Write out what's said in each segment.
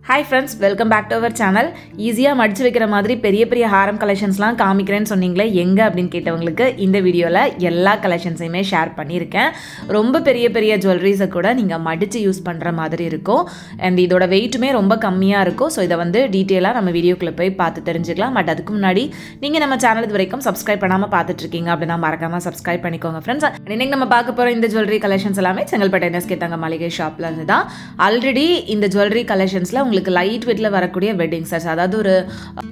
Hi friends, welcome back to our channel. ஈஸியா மடிச்சு வைக்கிற மாதிரி பெரிய பெரிய ஹாரம் கலெக்ஷன்ஸ்லாம் காமிக்கிறேன்னு சொன்னீங்களே எங்க அப்படினு கேட்டவங்களுக்கு இந்த வீடியோல எல்லா கலெக்ஷன்ஸையுமே ஷேர் பண்ணியிருக்கேன். ரொம்ப பெரிய பெரிய ஜுவல்லரிஸை கூட நீங்க மடிச்சு யூஸ் பண்ற மாதிரி இருக்கும். அண்ட் இதோட வெயிட்டுமே ரொம்ப கம்மியா இருக்கும். ஸோ இதை வந்து டீட்டெயிலாக நம்ம வீடியோக்குள்ள போய் பார்த்து தெரிஞ்சுக்கலாம். பட் அதுக்கு முன்னாடி நீங்க நம்ம சேனல் இது வரைக்கும் சப்ஸ்கிரைப் பண்ணாம பார்த்துட்டு இருக்கீங்க அப்படின்னா மறக்காம சப்ஸ்கிரைப் பண்ணிக்கோங்க ஃப்ரெண்ட்ஸ். இன்னைக்கு நம்ம பார்க்க போற இந்த ஜுவல்லரி கலெக்ஷன்ஸ் எல்லாமே செங்கல்பட்டு NSK தங்க மளிகை ஷாப்ல இருந்து தான். ஆல்ரெடி இந்த ஜுவல்லரி கலெக்ஷன்ஸ்ல உங்களுக்கு லைட் வெயிட்ல வரக்கூடிய வெட்டிங் செட்ஸ், அதாவது ஒரு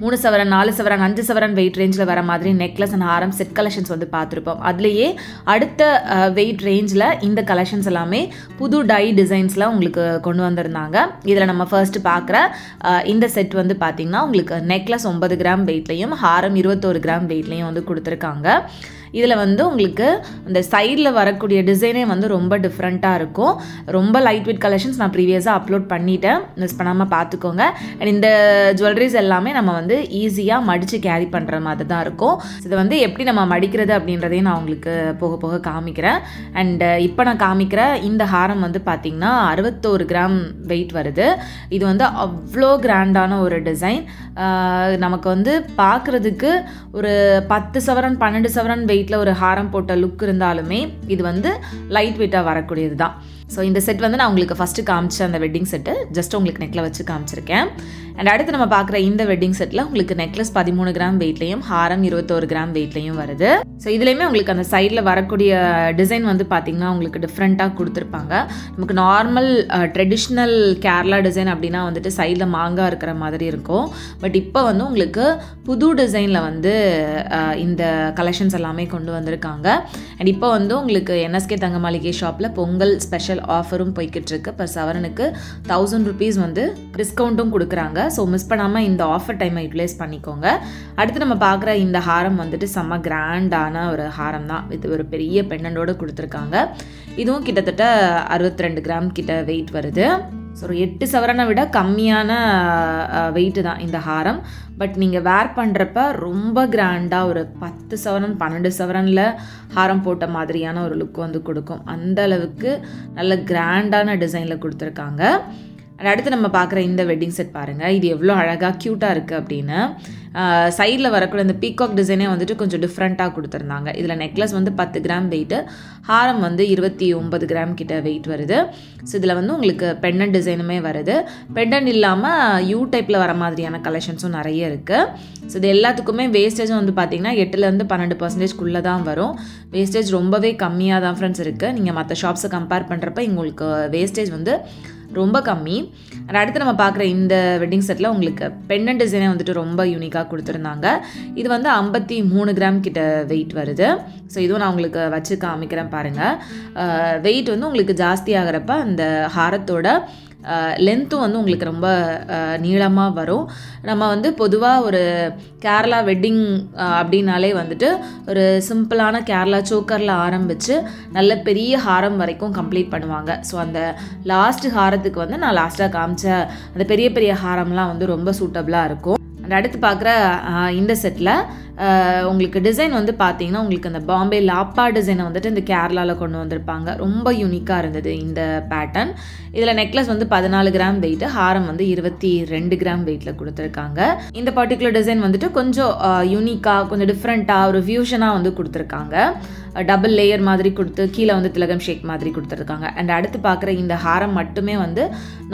3 சவரன் 4 சவரன் 5 சவரன் வெயிட் ரேஞ்சில் வர மாதிரி necklace and Haram set collections வந்து பார்த்துருப்போம். அதுலேயே அடுத்த வெயிட் ரேஞ்சில் இந்த கலெக்ஷன்ஸ் எல்லாமே புது டை டிசைன்ஸில் உங்களுக்கு கொண்டு வந்திருந்தாங்க. இதில் நம்ம ஃபர்ஸ்ட் பார்க்குற இந்த செட் வந்து பார்த்திங்கன்னா உங்களுக்கு நெக்லஸ் 9 கிராம் வெயிட்லையும் ஹாரம் 21 கிராம் வெயிட்லையும் வந்து கொடுத்துருக்காங்க. இதில் வந்து உங்களுக்கு இந்த சைடில் வரக்கூடிய டிசைனே வந்து ரொம்ப டிஃப்ரெண்ட்டாக இருக்கும். ரொம்ப லைட் வெயிட் கலெக்ஷன்ஸ் நான் ப்ரீவியஸாக அப்லோட் பண்ணிட்டேன், மிஸ் பண்ணாமல் பார்த்துக்கோங்க. அண்ட் இந்த ஜுவல்லரிஸ் எல்லாமே நம்ம வந்து ஈஸியாக மடித்து கேரி பண்ணுற மாதிரி தான் இருக்கும். இதை வந்து எப்படி நம்ம மடிக்கிறது அப்படின்றதையும் நான் உங்களுக்கு போக போக காமிக்கிறேன். அண்ட் இப்போ நான் காமிக்கிற இந்த ஹாரம் வந்து பார்த்திங்கன்னா 61 கிராம் வெயிட் வருது. இது வந்து அவ்வளோ கிராண்டான ஒரு டிசைன். நமக்கு வந்து பார்க்குறதுக்கு ஒரு 10 சவரன் 12 சவரன் வெயிட்டில் ஒரு ஹாரம் போட்ட லுக் இருந்தாலுமே இது வந்து லைட் வெயிட்டாக வரக்கூடியது தான். ஸோ இந்த செட் வந்து நான் உங்களுக்கு ஃபஸ்ட்டு காமிச்ச அந்த வெட்டிங் செட்டு ஜஸ்ட் உங்களுக்கு நெக்கில் வச்சு காமிச்சிருக்கேன். அண்ட் அடுத்து நம்ம பார்க்குற இந்த வெட்டிங் செட்டில் உங்களுக்கு நெக்லஸ் 13 கிராம் வெயிட்லையும் ஹாரம் 21 கிராம் வெயிட்லையும் வருது. ஸோ இதுலேயுமே உங்களுக்கு அந்த சைடில் வரக்கூடிய டிசைன் வந்து பார்த்திங்கன்னா உங்களுக்கு டிஃப்ரெண்ட்டாக கொடுத்துருப்பாங்க. நமக்கு நார்மல் ட்ரெடிஷ்னல் கேரளா டிசைன் அப்படின்னா வந்துட்டு சைடில் மாங்காய் இருக்கிற மாதிரி இருக்கும். பட் இப்போ வந்து உங்களுக்கு புது டிசைனில் வந்து இந்த கலெக்ஷன்ஸ் எல்லாமே கொண்டு வந்திருக்காங்க. அண்ட் இப்போ வந்து உங்களுக்கு NSK தங்க மளிகை ஷாப்பில் பொங்கல் ஸ்பெஷல் ஆஃபரும் போய்கிட்டு இருக்கு. பர் சவரனுக்கு 1000 rupees வந்து டிஸ்கவுண்ட்டும் கொடுக்குறாங்க. ஸோ மிஸ் பண்ணாமல் இந்த ஆஃபர் டைமை யூட்டிலைஸ் பண்ணிக்கோங்க. அடுத்து நம்ம பார்க்குற இந்த ஹாரம் வந்துட்டு செம்ம கிராண்டான ஒரு ஹாரம் தான். இது ஒரு பெரிய பெண்டண்டோடு கொடுத்துருக்காங்க. இதுவும் கிட்டத்தட்ட 62 கிராம் கிட்ட வெயிட் வருது. ஸோ ஒரு 8 சவரனை விட கம்மியான வெயிட்டு தான் இந்த ஹாரம். பட் நீங்கள் வேர் பண்ணுறப்ப ரொம்ப கிராண்டாக ஒரு 10 சவரன் 12 சவரனில் ஹாரம் போட்ட மாதிரியான ஒரு லுக் வந்து கொடுக்கும். அந்த அளவுக்கு நல்ல கிராண்டான டிசைனில் கொடுத்துருக்காங்க. அடுத்து நம்ம பார்க்குற இந்த வெட்டிங் செட் பாருங்கள், இது எவ்வளோ அழகாக க்யூட்டாக இருக்குது அப்படின்னு. சைடில் வரக்கூடிய இந்த பீகாக் டிசைனே வந்துட்டு கொஞ்சம் டிஃப்ரெண்ட்டாக கொடுத்துருந்தாங்க. இதில் நெக்லஸ் வந்து 10 கிராம் வெயிட்டு, ஹாரம் வந்து 29 கிராம் கிட்ட வெயிட் வருது. ஸோ இதில் வந்து உங்களுக்கு பெண்டன்ட் டிசைனுமே வருது. பெண்டன்ட் இல்லாமல் யூ டைப்பில் வர மாதிரியான கலெக்ஷன்ஸும் நிறைய இருக்குது. ஸோ இது எல்லாத்துக்குமே வேஸ்டேஜும் வந்து பார்த்திங்கன்னா 8% 12% தான் வரும். வேஸ்டேஜ் ரொம்பவே கம்மியாக தான் ஃப்ரெண்ட்ஸ் இருக்குது. நீங்கள் மற்ற ஷாப்ஸை கம்பேர் பண்ணுறப்ப உங்களுக்கு வேஸ்டேஜ் வந்து ரொம்ப கம்மி. அடுத்து நம்ம பார்க்குற இந்த வெட்டிங் செட்டில் உங்களுக்கு பெண்டன்ட் டிசைனே வந்துட்டு ரொம்ப யூனிக்காக கொடுத்துருந்தாங்க. இது வந்து 53 கிராம் கிட்ட வெயிட் வருது. ஸோ இதுவும் நான் உங்களுக்கு வச்சு காமிக்கிறேன் பாருங்கள். வெயிட் வந்து உங்களுக்கு ஜாஸ்தி ஆகிறப்ப அந்த ஹாரத்தோட லென்த்தும் வந்து உங்களுக்கு ரொம்ப நீளமாக வரும். நம்ம வந்து பொதுவாக ஒரு கேரளா வெட்டிங் அப்படின்னாலே வந்துட்டு ஒரு சிம்பிளான கேரளா சோக்கரில் ஆரம்பித்து நல்ல பெரிய ஹாரம் வரைக்கும் கம்ப்ளீட் பண்ணுவாங்க. ஸோ அந்த லாஸ்ட் ஹாரத்துக்கு வந்து நான் லாஸ்ட்டாக காமிச்ச அந்த பெரிய பெரிய ஹாரம்லாம் வந்து ரொம்ப சூட்டபுளாக இருக்கும். அடுத்து பார்க்குற இந்த செட்டில் உங்களுக்கு டிசைன் வந்து பார்த்தீங்கன்னா உங்களுக்கு அந்த பாம்பே லாப்பா டிசைனை வந்துட்டு இந்த கேரளாவில் கொண்டு வந்திருப்பாங்க. ரொம்ப யூனிக்காக இருந்தது இந்த பேட்டர்ன். இதில் நெக்லஸ் வந்து 14 கிராம் வெயிட்டு, ஹாரம் வந்து 22 கிராம் வெயிட்டில் கொடுத்துருக்காங்க. இந்த பர்டிகுலர் டிசைன் வந்துட்டு கொஞ்சம் யூனிக்காக கொஞ்சம் டிஃப்ரெண்ட்டாக ஒரு ஃபியூஷனாக வந்து கொடுத்துருக்காங்க. டபுள் லேயர் மாதிரி கொடுத்து கீழே வந்து திலகம் ஷேக் மாதிரி கொடுத்துருக்காங்க. அண்ட் அடுத்து பார்க்குற இந்த ஹாரம் மட்டுமே வந்து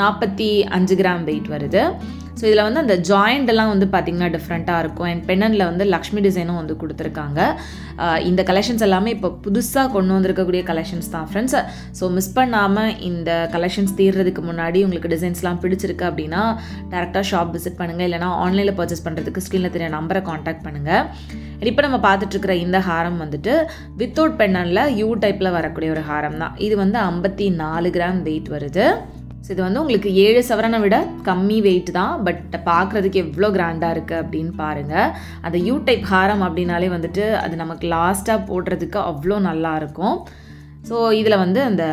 45 கிராம் வெயிட் வருது. ஸோ இதில் வந்து அந்த ஜாயிண்ட் எல்லாம் வந்து பார்த்திங்கன்னா டிஃப்ரெண்ட்டாக இருக்கும். அண்ட் பென்னனில் வந்து லக்ஷ்மி டிசைனும் வந்து கொடுத்துருக்காங்க. இந்த கலெக்ஷன்ஸ் எல்லாமே இப்போ புதுசாக கொண்டு வந்திருக்கக்கூடிய கலெக்ஷன்ஸ் தான் ஃப்ரெண்ட்ஸ். ஸோ மிஸ் பண்ணாமல் இந்த கலெக்ஷன்ஸ் தீர்றதுக்கு முன்னாடி உங்களுக்கு டிசைன்ஸ்லாம் பிடிச்சிருக்கு அப்படின்னா டேரெக்டாக ஷாப் விசிட் பண்ணுங்கள். இல்லைனா ஆன்லைனில் பர்ச்சேஸ் பண்ணுறதுக்கு ஸ்க்ரீனில் தெரிய நம்பரை காண்டாக்ட் பண்ணுங்கள். இப்போ நம்ம பார்த்துட்ருக்கிற இந்த ஹாரம் வந்துட்டு வித்தவுட் பென்னனில் யூ டைப்பில் வரக்கூடிய ஒரு ஹாரம் தான். இது வந்து 54 கிராம் வெயிட் வருது. ஸோ இது வந்து உங்களுக்கு 7 சவரனை விட கம்மி வெயிட் தான். பட் பார்க்குறதுக்கு எவ்வளோ கிராண்டாக இருக்குது அப்படின்னு பாருங்கள். அந்த யூ டைப் ஹாரம் அப்படின்னாலே வந்துட்டு அது நமக்கு லாஸ்ட்டாக போடுறதுக்கு அவ்வளோ நல்லாயிருக்கும். ஸோ இதில் வந்து அந்த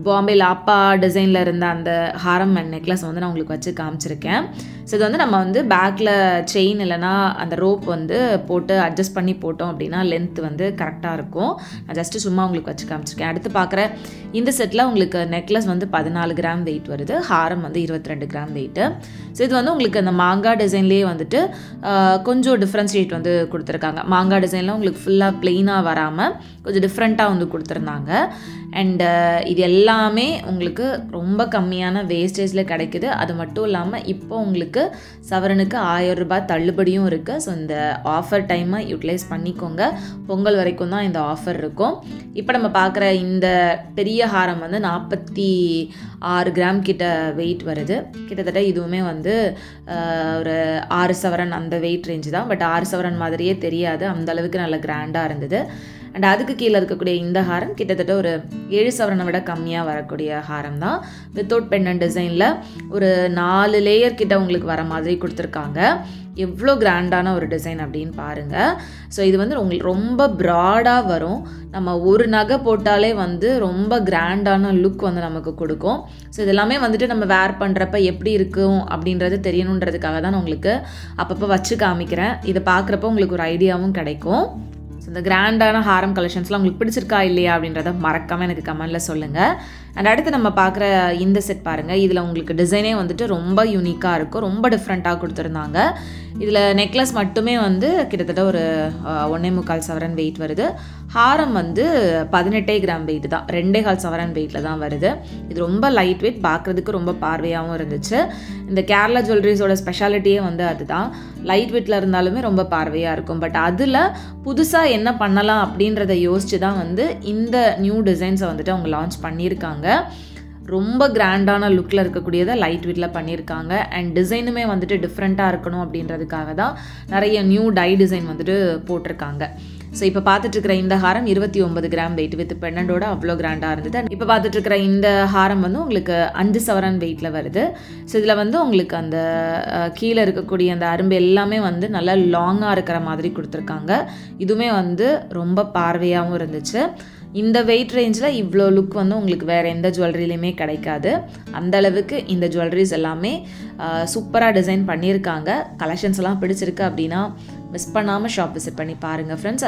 பாம்பே லாப்பா டிசைனில் இருந்த அந்த ஹாரம் அண்ட் நெக்லஸ் வந்து நான் உங்களுக்கு வச்சு காமிச்சிருக்கேன். ஸோ இது வந்து நம்ம வந்து பேக்கில் செயின் இல்லைனா அந்த ரோப் வந்து போட்டு அட்ஜஸ்ட் பண்ணி போட்டோம் அப்படின்னா லென்த் வந்து கரெக்டாக இருக்கும். நான் ஜஸ்ட்டு சும்மா உங்களுக்கு வச்சு காமிச்சிருக்கேன். அடுத்து பார்க்குற இந்த செட்டில் உங்களுக்கு நெக்லஸ் வந்து 14 கிராம் வெயிட் வருது, ஹாரம் வந்து 22 கிராம் வெயிட்டு. ஸோ இது வந்து உங்களுக்கு அந்த மாங்காய் டிசைன்லேயே வந்துட்டு கொஞ்சம் டிஃப்ரென்ஷியேட் வந்து கொடுத்துருக்காங்க. மாங்காய் டிசைனில் உங்களுக்கு ஃபுல்லாக ப்ளெயினாக வராமல் கொஞ்சம் டிஃப்ரெண்ட்டாக வந்து கொடுத்துருந்தாங்க. அண்டு இது எல்லாமே உங்களுக்கு ரொம்ப கம்மியான வேஸ்டேஜில் கிடைக்குது. அது மட்டும் இல்லாமல் இப்போ உங்களுக்கு சவரனுக்கு 1000 ரூபாய் தள்ளுபடியும் இருக்குது. ஸோ இந்த ஆஃபர் டைமை யூட்டிலைஸ் பண்ணிக்கோங்க. பொங்கல் வரைக்கும் தான் இந்த ஆஃபர் இருக்கும். இப்போ நம்ம பார்க்குற இந்த பெரிய ஹாரம் வந்து 46 கிராம் கிட்ட வெயிட் வருது. கிட்டத்தட்ட இதுவுமே வந்து ஒரு 6 சவரன் அந்த வெயிட் ரேஞ்சு தான். பட் 6 சவரன் மாதிரியே தெரியாது, அந்தளவுக்கு நல்ல கிராண்டாக இருந்தது. அண்ட் அதுக்கு கீழே இருக்கக்கூடிய இந்த ஹாரம் கிட்டத்தட்ட ஒரு 7 சவரனை விட கம்மியாக வரக்கூடிய ஹாரம் தான். வித்தவுட் பெண்டன்ட் டிசைனில் ஒரு 4 லேயர் கிட்ட உங்களுக்கு வர மாதிரி கொடுத்துருக்காங்க. எவ்வளோ கிராண்டான ஒரு டிசைன் அப்படின்னு பாருங்கள். ஸோ இது வந்து உங்களுக்கு ரொம்ப ப்ராடாக வரும். நம்ம ஒரு நகை போட்டாலே வந்து ரொம்ப கிராண்டான லுக் வந்து நமக்கு கொடுக்கும். ஸோ இதெல்லாமே வந்துட்டு நம்ம வேர் பண்ணுறப்ப எப்படி இருக்கும் அப்படின்றது தெரியணுன்றதுக்காக தான் நான் உங்களுக்கு அப்பப்போ வச்சு காமிக்கிறேன். இதை பார்க்குறப்ப உங்களுக்கு ஒரு ஐடியாவும் கிடைக்கும். ஸோ இந்த கிராண்டான ஹாரம் கலெக்ஷன்ஸ்லாம் உங்களுக்கு பிடிச்சிருக்கா இல்லையா அப்படின்றத மறக்காமல் எனக்கு கமெண்டில் சொல்லுங்கள். அண்ட் அடுத்து நம்ம பார்க்குற இந்த செட் பாருங்கள். இதில் உங்களுக்கு டிசைனே வந்துட்டு ரொம்ப யூனிக்காக இருக்கும், ரொம்ப டிஃப்ரெண்ட்டாக கொடுத்துருந்தாங்க. இதில் நெக்லஸ் மட்டுமே வந்து கிட்டத்தட்ட ஒரு 1.25 சவரன் வெயிட் வருது. ஹாரம் வந்து 18 கிராம் வெயிட் தான், 2.25 சவரன் வெயிட்டில் தான் வருது. இது ரொம்ப லைட் வெயிட், பார்க்குறதுக்கு ரொம்ப பார்வையாகவும் இருந்துச்சு. இந்த கேரளா ஜுவல்லரிஸோட ஸ்பெஷாலிட்டியே வந்து அதுதான், லைட் வெயிட்டில் இருந்தாலுமே ரொம்ப பார்வையாக இருக்கும். பட் அதில் புதுசாக என்ன பண்ணலாம் அப்படின்றத யோசிச்சு தான் வந்து இந்த நியூ டிசைன்ஸை வந்துட்டு அவங்க லான்ச் பண்ணியிருக்காங்க. ரொம்ப கிராண்டான லுக்கில் இருக்கக்கூடியதை லைட் வெயிட்டில் பண்ணியிருக்காங்க. அண்ட் டிசைனுமே வந்துட்டு டிஃப்ரெண்ட்டாக இருக்கணும் அப்படின்றதுக்காக தான் நிறைய நியூ டை டிசைன் வந்துட்டு போட்டிருக்காங்க. ஸோ இப்போ பார்த்துட்ருக்கிற இந்த ஹாரம் 29 கிராம் வெயிட் வித் பெண்டோட அவ்வளோ கிராண்டாக இருந்தது. இப்போ பார்த்துட்ருக்கிற இந்த ஹாரம் வந்து உங்களுக்கு 5 சவரன் வெயிட்டில் வருது. ஸோ இதில் வந்து உங்களுக்கு அந்த கீழே இருக்கக்கூடிய அந்த அரும்பு எல்லாமே வந்து நல்லா லாங்காக இருக்கிற மாதிரி கொடுத்துருக்காங்க. இதுவுமே வந்து ரொம்ப பார்வையாகவும் இருந்துச்சு. இந்த வெயிட் ரேஞ்சில் இவ்வளோ லுக் வந்து உங்களுக்கு வேறு எந்த ஜுவல்லரிலையுமே கிடைக்காது. அந்தளவுக்கு இந்த ஜுவல்லரிஸ் எல்லாமே சூப்பராக டிசைன் பண்ணியிருக்காங்க. கலெக்ஷன்ஸ் எல்லாம் பிடிச்சிருக்கு அப்படின்னா மிஸ் பண்ணாமல் ஷாப் விசிட் பண்ணி பாருங்கள் ஃப்ரெண்ட்ஸ்.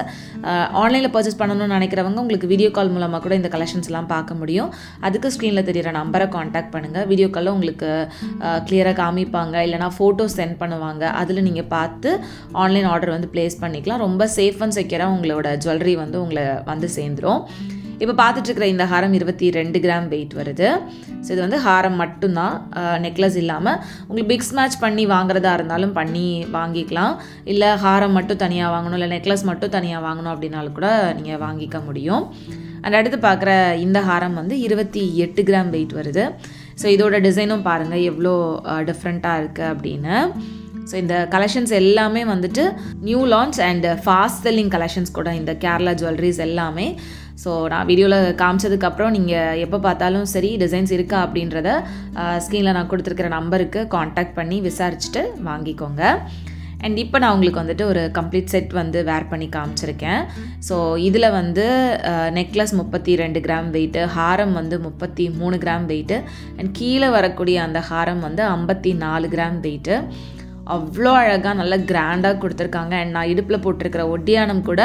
ஆன்லைனில் பர்ச்சேஸ் பண்ணணும்னு நினைக்கிறவங்க உங்களுக்கு வீடியோ கால் மூலமாக கூட இந்த கலெக்ஷன்ஸ் எல்லாம் பார்க்க முடியும். அதுக்கு ஸ்க்ரீனில் தெரிகிற நம்பரை காண்டாக்ட் பண்ணுங்கள். வீடியோ காலில் உங்களுக்கு கிளியராக காமிப்பாங்க, இல்லைனா ஃபோட்டோஸ் சென்ட் பண்ணுவாங்க. அதில் நீங்கள் பார்த்து ஆன்லைன் ஆர்டர் வந்து ப்ளேஸ் பண்ணிக்கலாம். ரொம்ப சேஃப் அண்ட் செக்யூராக உங்களோட ஜுவல்லரி வந்து உங்களை வந்து சேர்ந்துடும். இப்போ பார்த்துட்ருக்கிற இந்த ஹாரம் 22 கிராம் வெயிட் வருது. ஸோ இது வந்து ஹாரம் மட்டும்தான், நெக்லஸ் இல்லாமல். உங்களுக்கு பிக்ஸ் மேட்ச் பண்ணி வாங்குறதா இருந்தாலும் பண்ணி வாங்கிக்கலாம். இல்லை ஹாரம் மட்டும் தனியாக வாங்கணும், இல்லை நெக்லஸ் மட்டும் தனியாக வாங்கணும் அப்படின்னாலும் கூட நீங்கள் வாங்கிக்க முடியும். அண்ட் அடுத்து பார்க்குற இந்த ஹாரம் வந்து 28 கிராம் வெயிட் வருது. ஸோ இதோட டிசைனும் பாருங்கள் எவ்வளோ டிஃப்ரெண்ட்டாக இருக்குது அப்படின்னு. ஸோ இந்த கலெக்ஷன்ஸ் எல்லாமே வந்துட்டு new launch and fast selling collections கூட இந்த கேரளா ஜுவல்லரிஸ் எல்லாமே. ஸோ நான் வீடியோவில் காமிச்சதுக்கப்புறம் நீங்கள் எப்போ பார்த்தாலும் சரி டிசைன்ஸ் இருக்கா அப்படின்றத ஸ்க்ரீனில் நான் கொடுத்துருக்கிற நம்பருக்கு காண்டாக்ட் பண்ணி விசாரிச்சுட்டு வாங்கிக்கோங்க. அண்ட் இப்போ நான் உங்களுக்கு வந்துட்டு ஒரு கம்ப்ளீட் செட் வந்து வேர் பண்ணி காமிச்சிருக்கேன். ஸோ இதில் வந்து நெக்லஸ் 32 கிராம் வெயிட்டு, ஹாரம் வந்து 33 கிராம் வெயிட்டு, அண்ட் கீழே வரக்கூடிய அந்த ஹாரம் வந்து 54 கிராம் வெயிட்டு. அவ்வளோ அழகாக நல்லா கிராண்டாக கொடுத்துருக்காங்க. அண்ட் நான் இடுப்பில் போட்டிருக்கிற ஒட்டியானம் கூட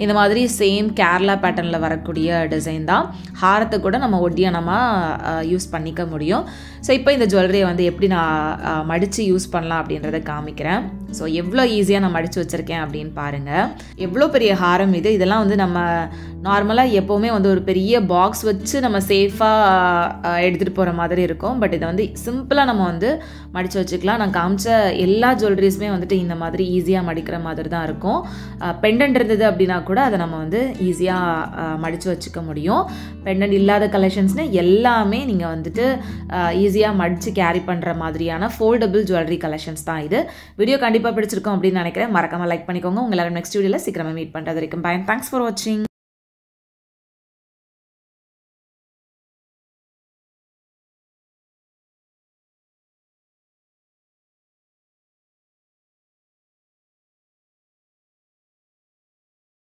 இந்த மாதிரி சேம் கேரளா பேட்டர்னில் வரக்கூடிய டிசைன் தான். ஹாரத்தை கூட நம்ம ஒட்டியானமாக யூஸ் பண்ணிக்க முடியும். ஸோ இப்போ இந்த ஜுவல்லரியை வந்து எப்படி நான் மடித்து யூஸ் பண்ணலாம் அப்படின்றத காமிக்கிறேன். ஸோ எவ்வளோ ஈஸியாக நான் மடித்து வச்சுருக்கேன் அப்படின்னு பாருங்கள். எவ்வளோ பெரிய ஹாரம் இது. இதெல்லாம் வந்து நம்ம நார்மலாக எப்போவுமே வந்து ஒரு பெரிய பாக்ஸ் வச்சு நம்ம சேஃபாக எடுத்துகிட்டு போகிற மாதிரி இருக்கும். பட் இதை வந்து சிம்பிளாக நம்ம வந்து மடித்து வச்சுக்கலாம். நான் காமிச்ச எல்லா ஜுவல்லரிஸுமே வந்துட்டு இந்த மாதிரி ஈஸியாக மடிக்கிற மாதிரி தான் இருக்கும். பெண்டன்ட் இருந்தது அப்படின்னா கூட அதை நம்ம வந்து ஈஸியாக மடித்து வச்சுக்க முடியும். பெண்டன்ட் இல்லாத கலெக்ஷன்ஸ்னு எல்லாமே நீங்கள் வந்துட்டு ஈஸியாக மடித்து கேரி பண்ணுற மாதிரியான ஃபோல்டபுள் ஜுவல்லரி கலெக்ஷன்ஸ் தான் இது. வீடியோ கண்டிப்பாக பிடிச்சிருக்கோம் அப்படின்னு நினைக்கிறேன். மறக்காமல் லைக் பண்ணிக்கோங்க. உங்களை நெக்ஸ்ட் வீடியோவில் சீக்கிரமாக மீட் பண்ணுறது வரைக்கும் பை. தேங்க்ஸ் ஃபார் வாட்சிங்.